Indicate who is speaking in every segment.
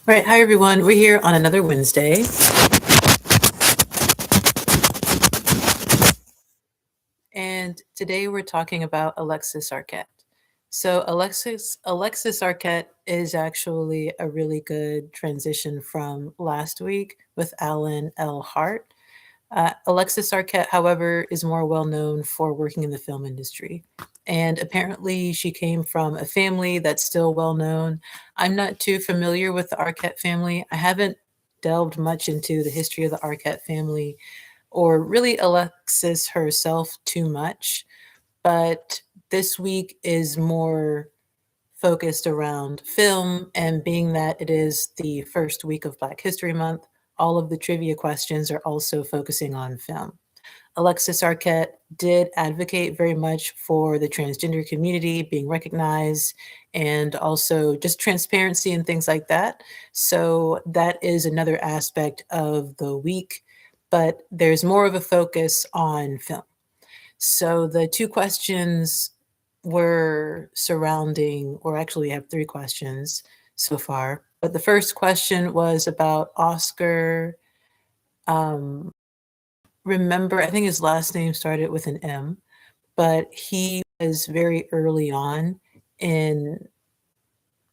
Speaker 1: Right. Hi, everyone. We're here on another Wednesday. And today we're talking about Alexis Arquette. So Alexis Arquette is actually a really good transition from last week with Alan L. Hart. Alexis Arquette, however, is more well known for working in the film industry. And apparently, she came from a family that's still well known. I'm not too familiar with the Arquette family. I haven't delved much into the history of the Arquette family or really Alexis herself too much. But this week is more focused around film, and being that it is the first week of Black History Month, all of the trivia questions are also focusing on film. Alexis Arquette did advocate very much for the transgender community being recognized and also just transparency and things like that. So that is another aspect of the week, but there's more of a focus on film. So the two questions were surrounding, or actually have three questions so far. But the first question was about Oscar. Um, remember, I think his last name started with an M, but he was very early on in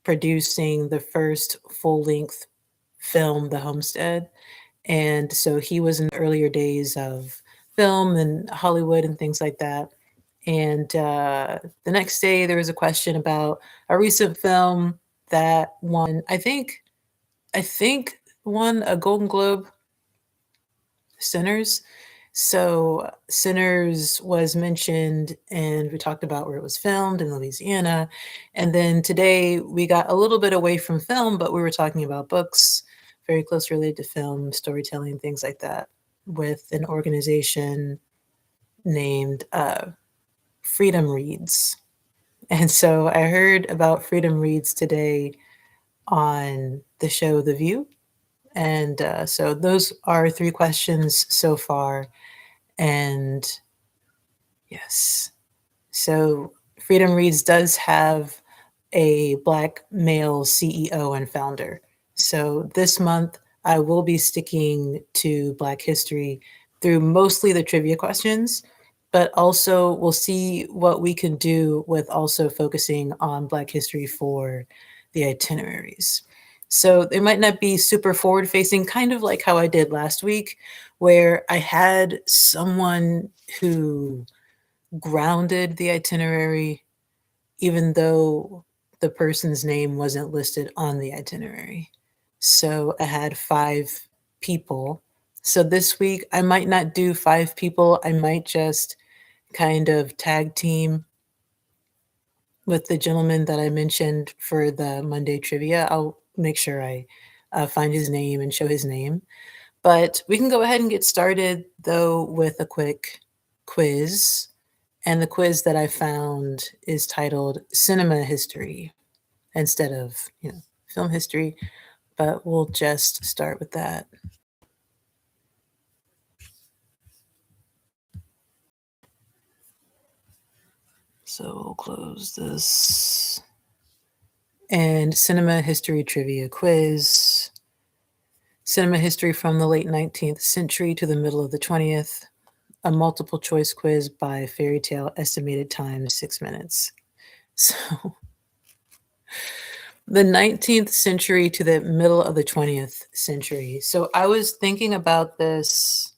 Speaker 1: producing the first full length film, The Homestead. And so he was in the earlier days of film and Hollywood and things like that. And the next day, there was a question about a recent film that won, I think won a Golden Globe, Sinners. So Sinners was mentioned, and we talked about where it was filmed in Louisiana. And then today we got a little bit away from film, but we were talking about books, very close related to film, storytelling, things like that, with an organization named Freedom Reads. And so I heard about Freedom Reads today on the show The View. And so those are three questions so far. And yes, so Freedom Reads does have a Black male CEO and founder. So this month, I will be sticking to Black history through mostly the trivia questions, but also we'll see what we can do with also focusing on Black history for the itineraries. So they might not be super forward facing, kind of like how I did last week, where I had someone who grounded the itinerary, even though the person's name wasn't listed on the itinerary. So I had five people. So this week, I might not do five people. I might just kind of tag team with the gentleman that I mentioned for the Monday trivia. I'll make sure I find his name and show his name. But we can go ahead and get started, though, with a quick quiz. And the quiz that I found is titled Cinema History instead of, film history. But we'll just start with that. So we'll close this. And cinema history trivia quiz. Cinema history from the late 19th century to the middle of the 20th. A multiple choice quiz by Fairy Tale, estimated time 6 minutes. So the 19th century to the middle of the 20th century. So I was thinking about this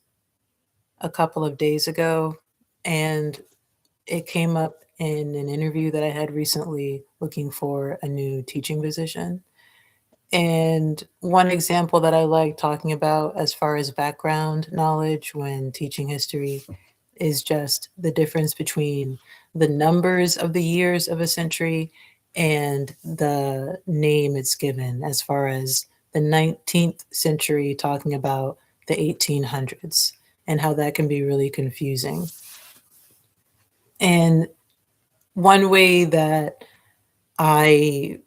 Speaker 1: a couple of days ago, and it came up in an interview that I had recently looking for a new teaching position. And one example that I like talking about as far as background knowledge when teaching history is just the difference between the numbers of the years of a century and the name it's given, as far as the 19th century talking about the 1800s and how that can be really confusing. And one way that I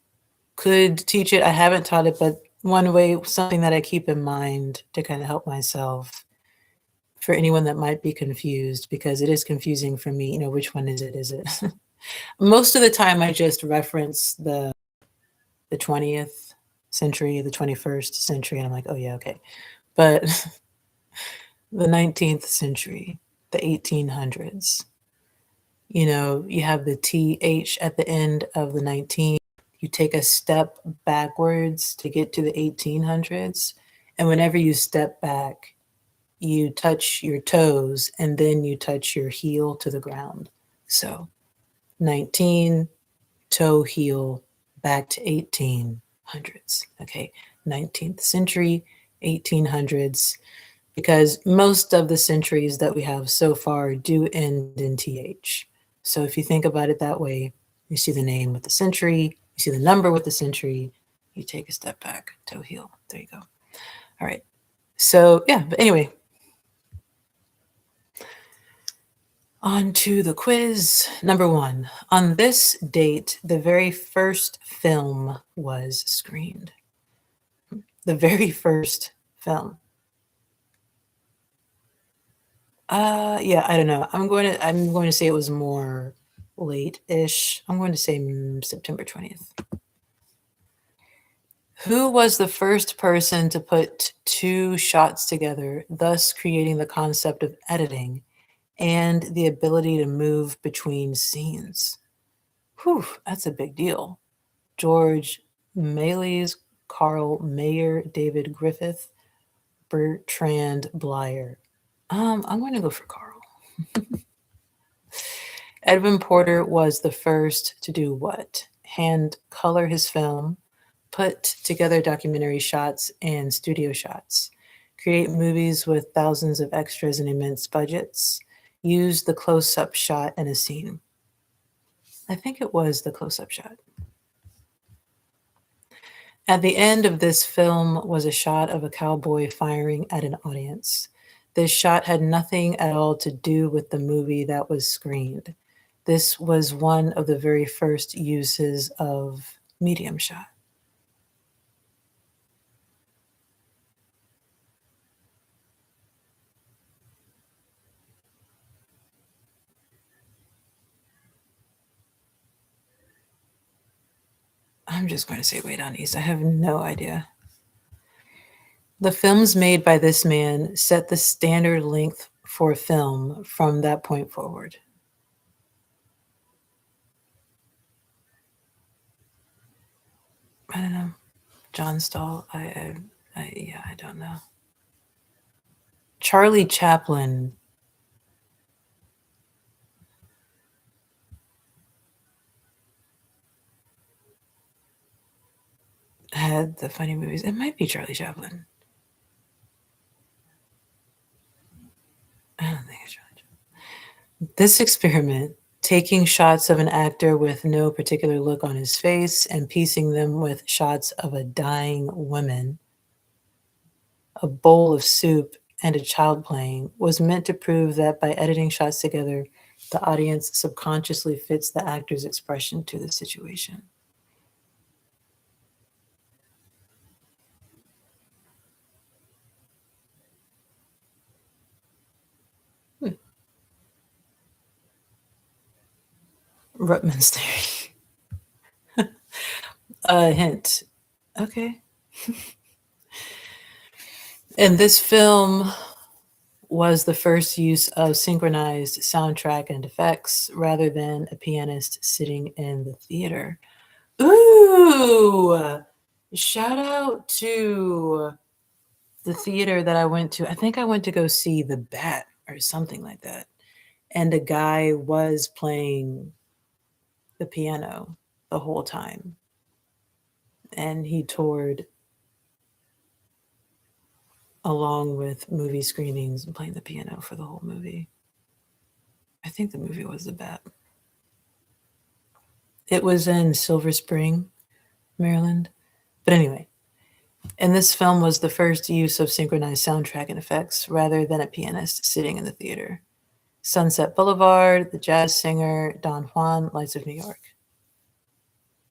Speaker 1: could teach it, I haven't taught it, but one way, something that I keep in mind to kind of help myself for anyone that might be confused, because it is confusing for me, which one is it? Is it? Most of the time I just reference the 20th century, the 21st century, and I'm like, oh yeah, okay. But the 19th century, the 1800s, you have the TH at the end of the 19. You take a step backwards to get to the 1800s. And whenever you step back, you touch your toes and then you touch your heel to the ground. So 19, toe, heel, back to 1800s. Okay, 19th century, 1800s, because most of the centuries that we have so far do end in TH. So if you think about it that way, you see the name with the century, you see the number with the century, you take a step back, toe, heel. There you go. All right. So yeah, but anyway, on to the quiz. Number 1. On this date, the very first film was screened. The very first film. Yeah, I don't know. I'm going to say it was more late-ish. I'm going to say September 20th. Who was the first person to put 2 shots together, thus creating the concept of editing and the ability to move between scenes? Whew, that's a big deal. George Méliès, Carl Mayer, David Griffith, Bertrand Blyer. I'm going to go for Carl. Edwin Porter was the first to do what? Hand color his film, put together documentary shots and studio shots, create movies with thousands of extras and immense budgets, use the close-up shot in a scene. I think it was the close-up shot. At the end of this film was a shot of a cowboy firing at an audience. This shot had nothing at all to do with the movie that was screened. This was one of the very first uses of medium shot. I'm just going to say Way Down East. I have no idea. The films made by this man set the standard length for film from that point forward. I don't know. John Stahl. Yeah, I don't know. Charlie Chaplin. Had the funny movies. It might be Charlie Chaplin. I don't think it's Charlie Chaplin. This experiment, taking shots of an actor with no particular look on his face and piecing them with shots of a dying woman, a bowl of soup, and a child playing, was meant to prove that by editing shots together, the audience subconsciously fits the actor's expression to the situation. Hmm. Ruttman's theory. A hint. Okay. And this film was the first use of synchronized soundtrack and effects rather than a pianist sitting in the theater. Ooh! Shout out to the theater that I went to. I think I went to go see The Bat or something like that. And a guy was playing the piano the whole time. And he toured along with movie screenings and playing the piano for the whole movie. I think the movie was The Bat. It was in Silver Spring, Maryland. But anyway, and this film was the first use of synchronized soundtrack and effects rather than a pianist sitting in the theater. Sunset Boulevard, The Jazz Singer, Don Juan, Lights of New York.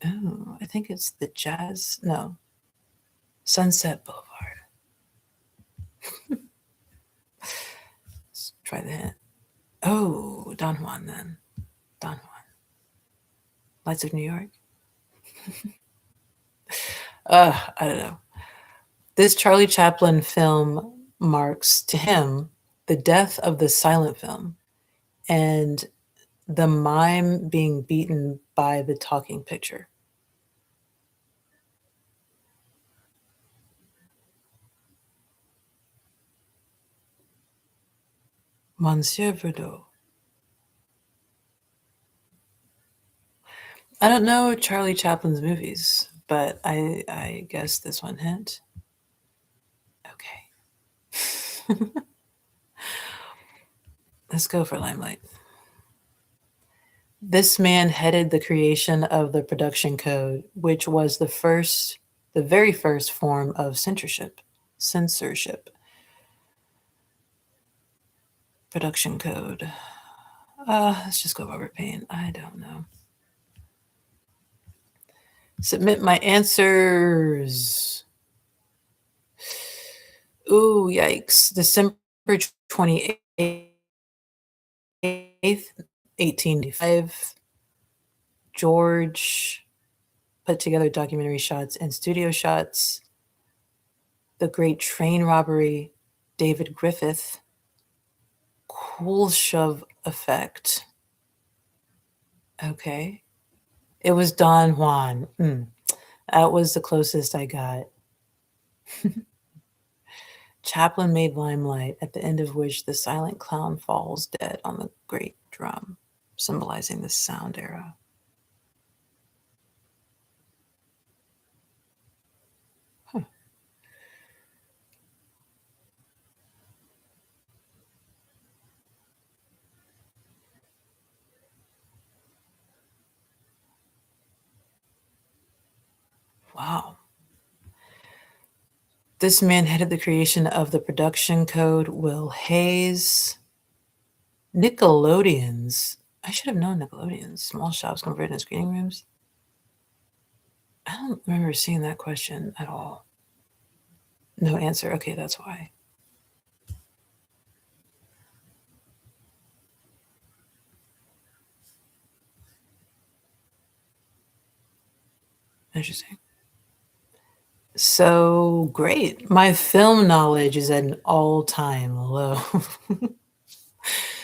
Speaker 1: Oh, I think it's The Jazz. No, Sunset Boulevard. Let's try the hint. Oh, Don Juan then. Don Juan. Lights of New York. I don't know. This Charlie Chaplin film marks to him the death of the silent film and the mime being beaten by the talking picture. Monsieur Verdot. I don't know Charlie Chaplin's movies, but I guess this one hint. Okay. Let's go for Limelight. This man headed the creation of the production code, which was the very first form of censorship. Censorship. Production code. Let's just go Robert Payne. I don't know. Submit my answers. Ooh, yikes. December 28th, 1895. George put together documentary shots and studio shots. The Great Train Robbery. David Griffith. Kuleshov effect. Okay. It was Don Juan. That was the closest I got. Chaplin made Limelight, at the end of which the silent clown falls dead on the great drum, symbolizing the sound era. Huh. Wow. This man headed the creation of the production code, Will Hayes. Nickelodeons. I should have known Nickelodeons. Small shops converted into screening rooms. I don't remember seeing that question at all. No answer. Okay, that's why. Interesting. So great. My film knowledge is at an all-time low.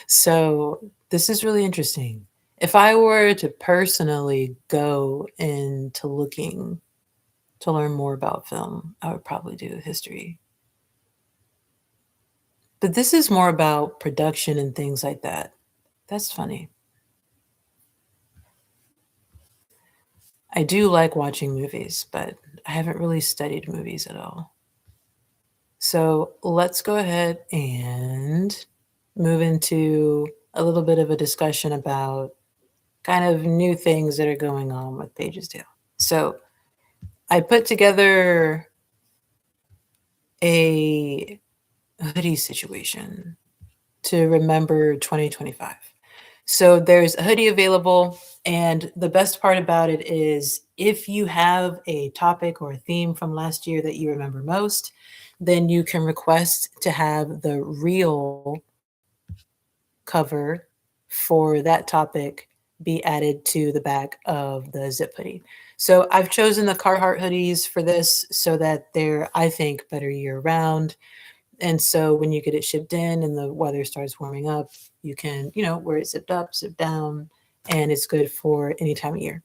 Speaker 1: So this is really interesting. If I were to personally go into looking to learn more about film, I would probably do history. But this is more about production and things like that. That's funny. I do like watching movies, but I haven't really studied movies at all. So let's go ahead and move into a little bit of a discussion about kind of new things that are going on with Pages Tale. So I put together a hoodie situation to remember 2025. So there's a hoodie available, and the best part about it is if you have a topic or a theme from last year that you remember most, then you can request to have the real cover for that topic be added to the back of the zip hoodie. So I've chosen the Carhartt hoodies for this so that they're, I think, better year round. And so when you get it shipped in and the weather starts warming up, you can, wear it zipped up, zipped down, and it's good for any time of year.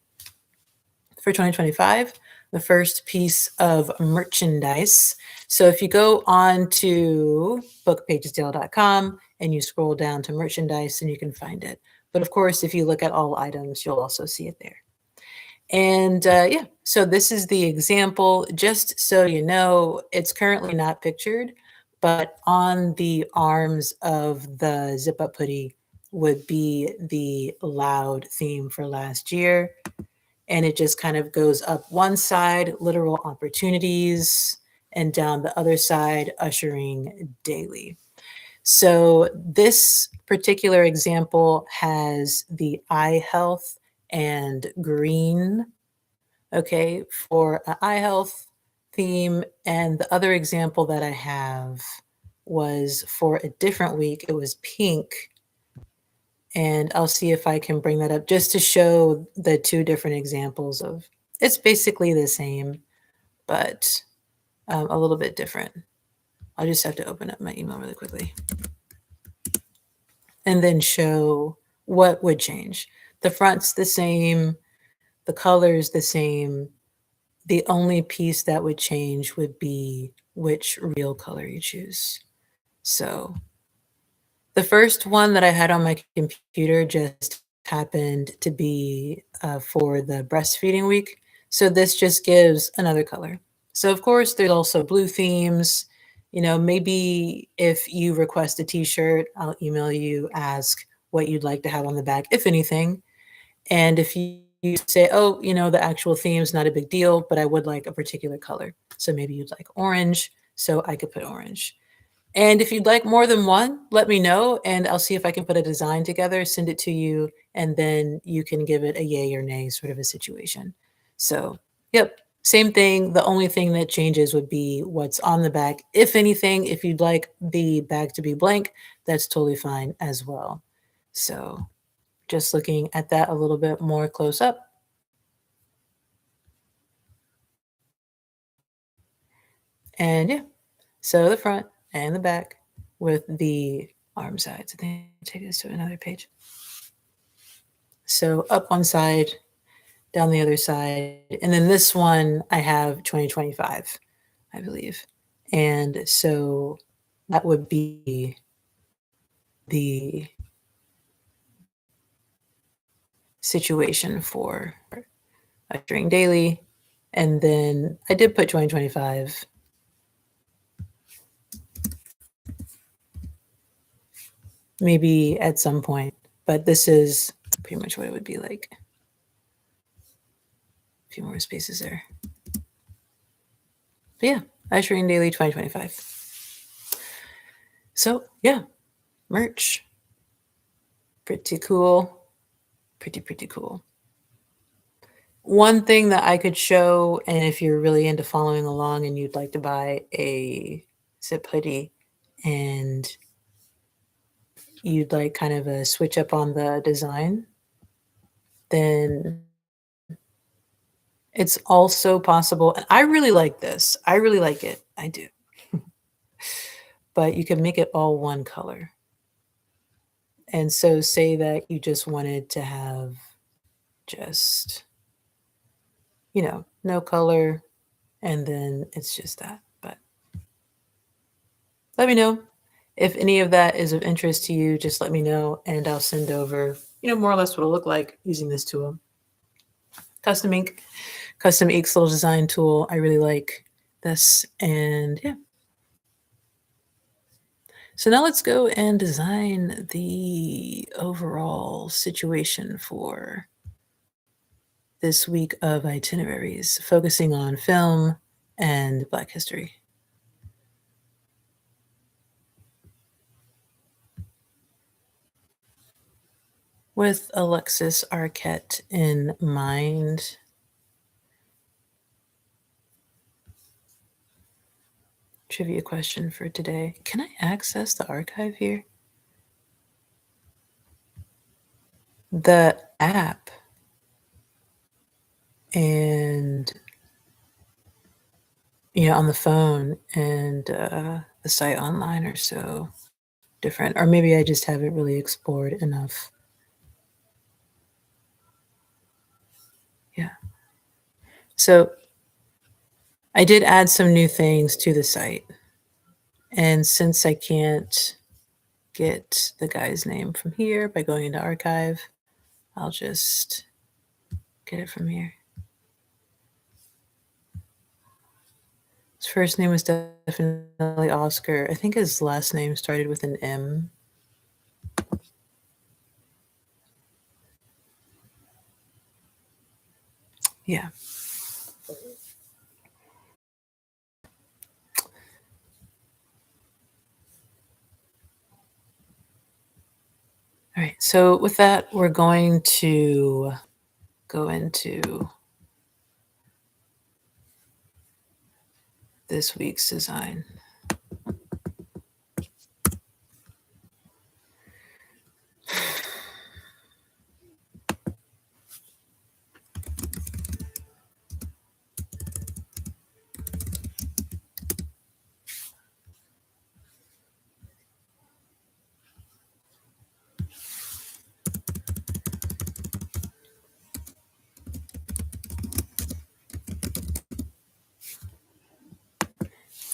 Speaker 1: For 2025, the first piece of merchandise. So if you go on to bookpagesdale.com and you scroll down to merchandise, and you can find it. But of course, if you look at all items, you'll also see it there. And yeah, so this is the example. Just so you know, it's currently not pictured, but on the arms of the zip up hoodie would be the loud theme for last year. And it just kind of goes up one side, literal opportunities, and down the other side, ushering daily. So this particular example has the eye health and green, okay, for an eye health theme. And the other example that I have was for a different week. It was pink. And I'll see if I can bring that up just to show the two different examples of it's basically the same, but a little bit different. I'll just have to open up my email really quickly and then show what would change. The front's the same, the color's the same. The only piece that would change would be which real color you choose. So the first one that I had on my computer just happened to be for the breastfeeding week. So this just gives another color. So of course, there's also blue themes. You know, maybe if you request a t-shirt, I'll email you, ask what you'd like to have on the back, if anything. And if you say, oh, you know, the actual theme is not a big deal, but I would like a particular color. So maybe you'd like orange, so I could put orange. And if you'd like more than one, let me know, and I'll see if I can put a design together, send it to you, and then you can give it a yay or nay sort of a situation. So, yep, same thing. The only thing that changes would be what's on the back. If anything, if you'd like the bag to be blank, that's totally fine as well. So, just looking at that a little bit more close up. And yeah, so the front and the back with the arm sides. I think I'll take this to another page. So up one side, down the other side. And then this one I have 2025, I believe. And so that would be the situation for ushering daily. And then I did put 2025 maybe at some point, but this is pretty much what it would be like. A few more spaces there. But yeah, ushering daily 2025. So yeah, merch. Pretty cool. Pretty cool. One thing that I could show, and if you're really into following along and you'd like to buy a zip hoodie and you'd like kind of a switch up on the design, then it's also possible. And I really like this. I really like it. I do. But you can make it all one color. And so say that you just wanted to have just, you know, no color, and then it's just that. But let me know if any of that is of interest to you. Just let me know, and I'll send over, you know, more or less what it'll look like using this tool. Custom ink, custom inks little design tool. I really like this, and yeah. So now let's go and design the overall situation for this week of itineraries, focusing on film and Black history. With Alexis Arquette in mind, trivia question for today. Can I access the archive here? The app and, you know, on the phone and the site online are so different. Or maybe I just haven't really explored enough. Yeah. So I did add some new things to the site. And since I can't get the guy's name from here by going into archive, I'll just get it from here. His first name was definitely Oscar. I think his last name started with an M. Yeah. All right. So with that, we're going to go into this week's design.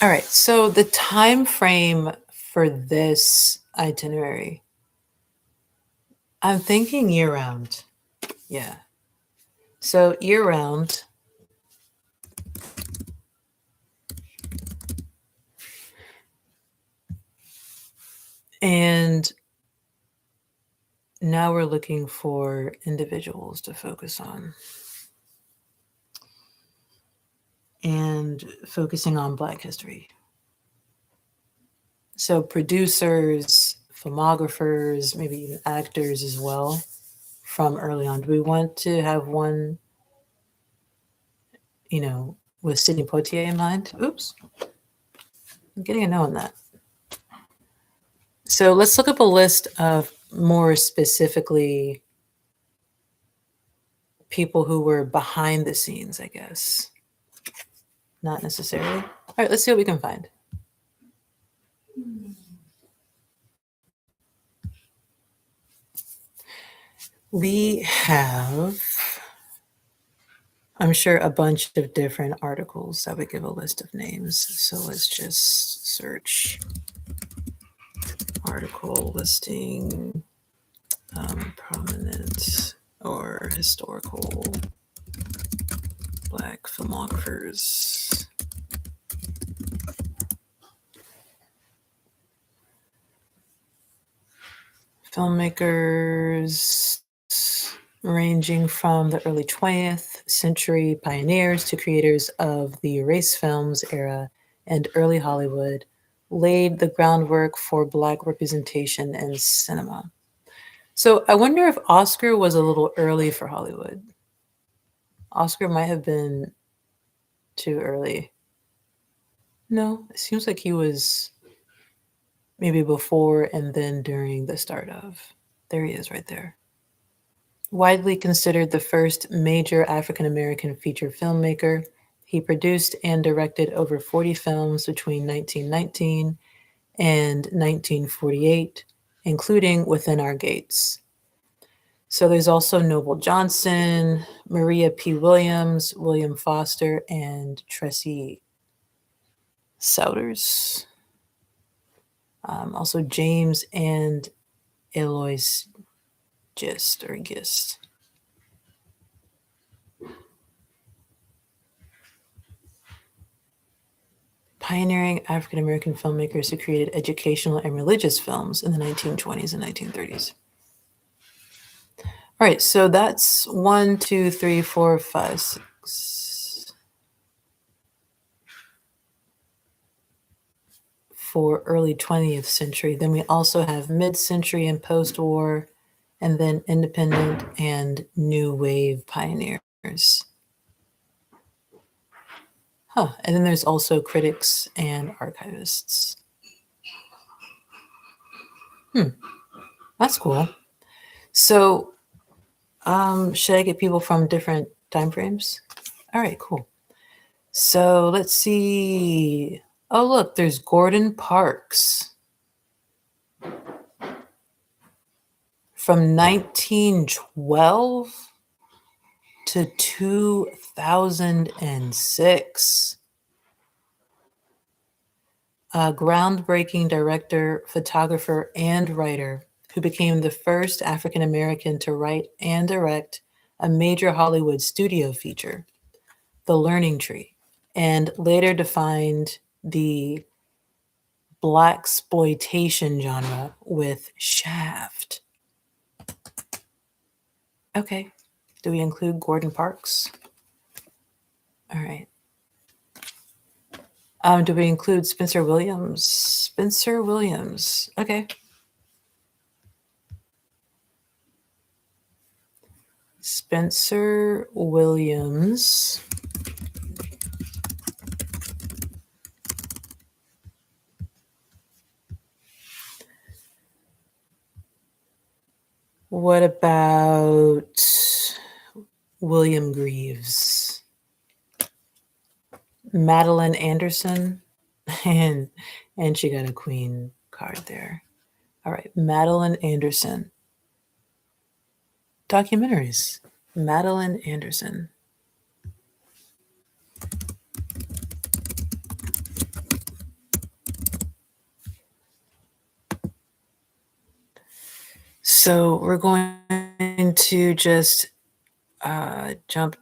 Speaker 1: All right, so the time frame for this itinerary, I'm thinking year round. Yeah. So year round, and now we're looking for individuals to focus on and focusing on Black history. So producers, filmographers, maybe even actors as well from early on. Do we want to have one, with Sidney Poitier in mind? Oops, I'm getting a no on that. So let's look up a list of more specifically people who were behind the scenes, I guess. Not necessarily. All right, let's see what we can find. We have, I'm sure, a bunch of different articles that would give a list of names. So let's just search article listing prominent or historical Black filmographers. Filmmakers ranging from the early 20th century pioneers to creators of the erase films era and early Hollywood laid the groundwork for Black representation in cinema. So I wonder if Oscar was a little early for Hollywood. Oscar might have been too early. No, it seems like he was maybe before and then during the start of. There he is right there. Widely considered the first major African American feature filmmaker, he produced and directed over 40 films between 1919 and 1948, including Within Our Gates. So there's also Noble Johnson, Maria P. Williams, William Foster, and Tressie Souders. Also James and Eloise Gist. Pioneering African American filmmakers who created educational and religious films in the 1920s and 1930s. All right, so that's 1, 2, 3, 4, 5, 6. For early 20th century. Then we also have mid-century and post-war, and then independent and new wave pioneers. And then there's also critics and archivists. That's cool. So, should I get people from different time frames? All right, cool. So let's see. Oh, look, there's Gordon Parks from 1912 to 2006. A groundbreaking director, photographer, and writer who became the first African American to write and direct a major Hollywood studio feature, The Learning Tree, and later defined the blaxploitation genre with Shaft. Okay, do we include Gordon Parks? All right. Do we include Spencer Williams? Spencer Williams. Okay. Spencer Williams. What about William Greaves? Madeline Anderson? And she got a queen card there. All right, Madeline Anderson. Documentaries. Madeline Anderson. So we're going to just jump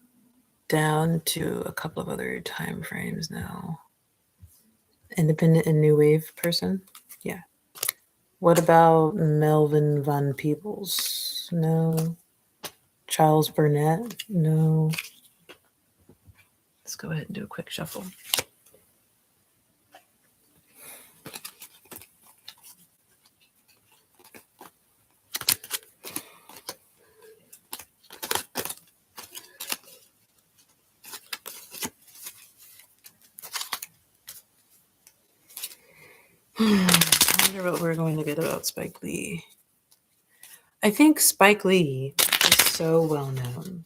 Speaker 1: down to a couple of other time frames now. Independent and new wave person? Yeah. What about Melvin Van Peebles? No. Charles Burnett? No. Let's go ahead and do a quick shuffle. I wonder what we're going to get about Spike Lee. I think Spike Lee is so well known.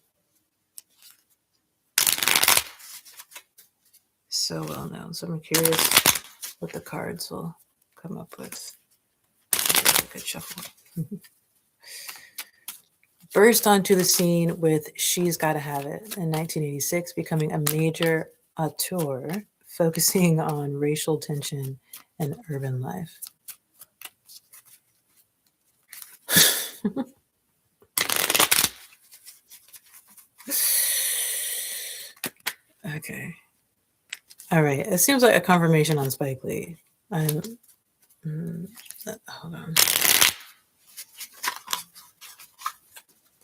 Speaker 1: So well known. So I'm curious what the cards will come up with. A good shuffle. Burst onto the scene with She's Gotta Have It in 1986, becoming a major auteur focusing on racial tension and urban life. Okay. All right. It seems like a confirmation on Spike Lee. Hold on.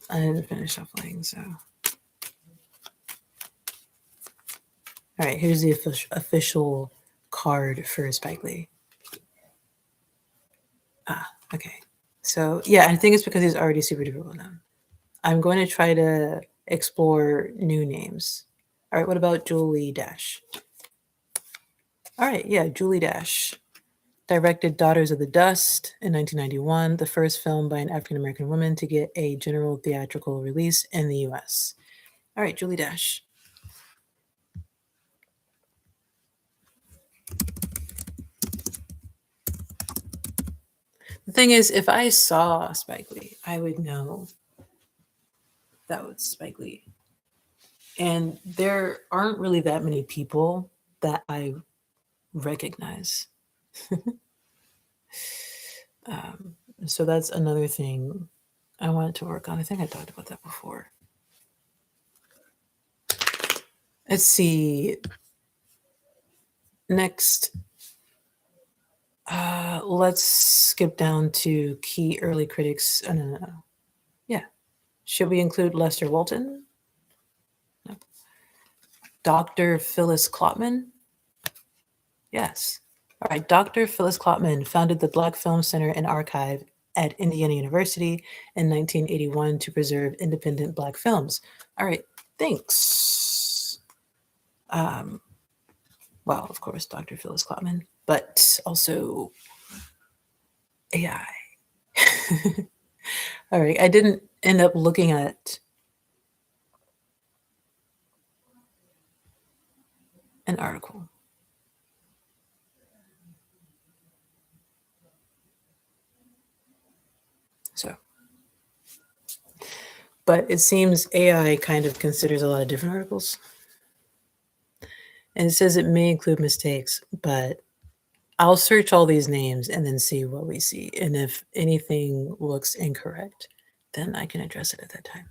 Speaker 1: I didn't finish shuffling, so. All right, here's the official card for Spike Lee. Okay. So, yeah, I think it's because he's already super duper well known. I'm going to try to explore new names. All right, what about Julie Dash? All right, yeah, Julie Dash. Directed Daughters of the Dust in 1991, the first film by an African American woman to get a general theatrical release in the US. All right, Julie Dash. The thing is, if I saw Spike Lee, I would know that was Spike Lee. And there aren't really that many people that I recognize. So that's another thing I wanted to work on. I think I talked about that before. Let's see. Next, let's skip down to key early critics. No. Yeah. Should we include Lester Walton? No. Dr. Phyllis Klotman? Yes. All right. Dr. Phyllis Klotman founded the Black Film Center and Archive at Indiana University in 1981 to preserve independent Black films. All right. Thanks. Well, of course, Dr. Phyllis Klotman, but also AI. All right. I didn't end up looking at an article. So, but it seems AI kind of considers a lot of different articles. And it says it may include mistakes, but I'll search all these names and then see what we see. And if anything looks incorrect, then I can address it at that time.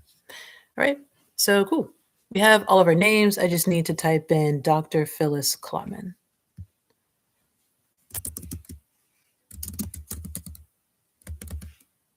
Speaker 1: All right. So cool. We have all of our names. I just need to type in Dr. Phyllis Klotman.